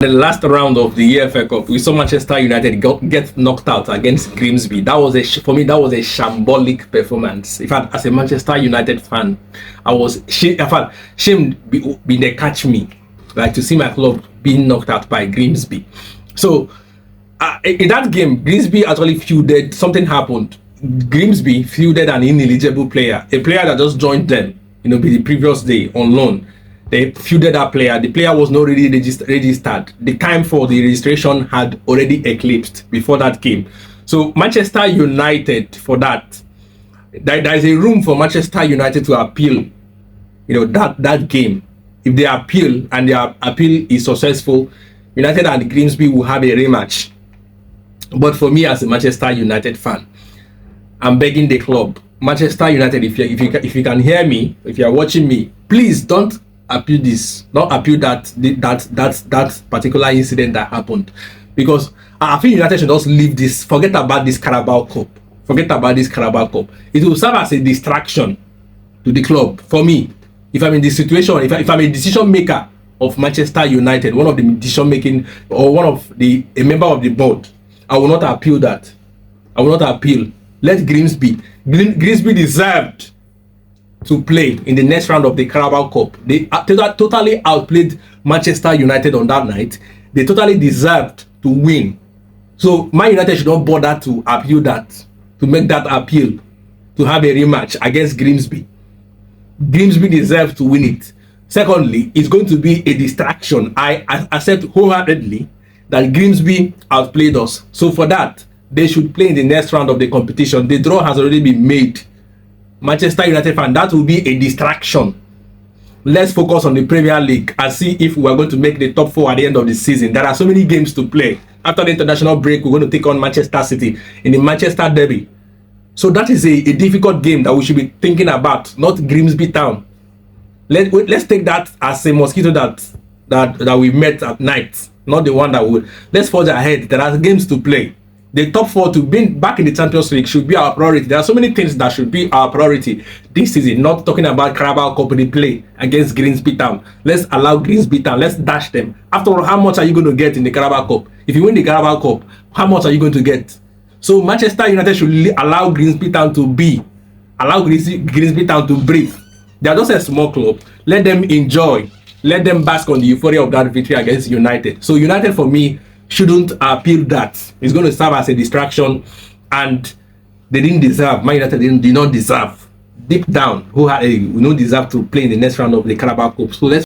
The last round of the EFL Cup, we saw Manchester United get knocked out against Grimsby. That was for me, that was a shambolic performance. In fact, as a Manchester United fan, I was shamed being they catch me, like to see my club being knocked out by Grimsby. So in that game, Grimsby actually fielded. Something happened. Grimsby fielded an ineligible player, a player that just joined them, the previous day on loan. They fielded that player. The player was not really registered. The time for the registration had already eclipsed before that game. So Manchester United, for that, there is a room for Manchester United to appeal, that game. If they appeal and their appeal is successful, United and Grimsby will have a rematch. But for me, as a Manchester United fan, I'm begging the club, Manchester United, if you can hear me, if you are watching me, please don't appeal this, not appeal that particular incident that happened, because I feel United should just leave this, forget about this Carabao Cup. It will serve as a distraction to the club. For me, if I'm in this situation, if I'm a decision maker of Manchester United, one of the decision making or a member of the board, I will not appeal that. I will not appeal. Let Grimsby deserved to play in the next round of the Carabao Cup. They totally outplayed Manchester United on that night. They totally deserved to win. So Man United should not bother to appeal that, to make that appeal, to have a rematch against Grimsby. Grimsby deserves to win it. Secondly, it's going to be a distraction. I accept wholeheartedly that Grimsby outplayed us. So for that, they should play in the next round of the competition. The draw has already been made. Manchester United fan, that will be a distraction. Let's focus on the Premier League and see if we are going to make the top 4 at the end of the season. There are so many games to play. After the international break, we're going to take on Manchester City in the Manchester Derby. So that is a difficult game that we should be thinking about, not Grimsby Town. Let's take that as a mosquito that we met at night, not the one that would. Let's forge ahead. There are games to play. The top 4 to be back in the Champions League should be our priority. There are so many things that should be our priority this season. Not talking about Carabao Cup play against Grimsby Town. Let's allow Grimsby Town. Let's dash them. After all, how much are you going to get in the Carabao Cup? If you win the Carabao Cup, how much are you going to get? So Manchester United should allow Grimsby Town to be. Allow Grimsby Town to breathe. They are just a small club. Let them enjoy. Let them bask on the euphoria of that victory against United. So United, for me, shouldn't appeal that. It's going to serve as a distraction, and they didn't deserve. Man United did not deserve. Deep down, who deserve to play in the next round of the Carabao Cup. So let's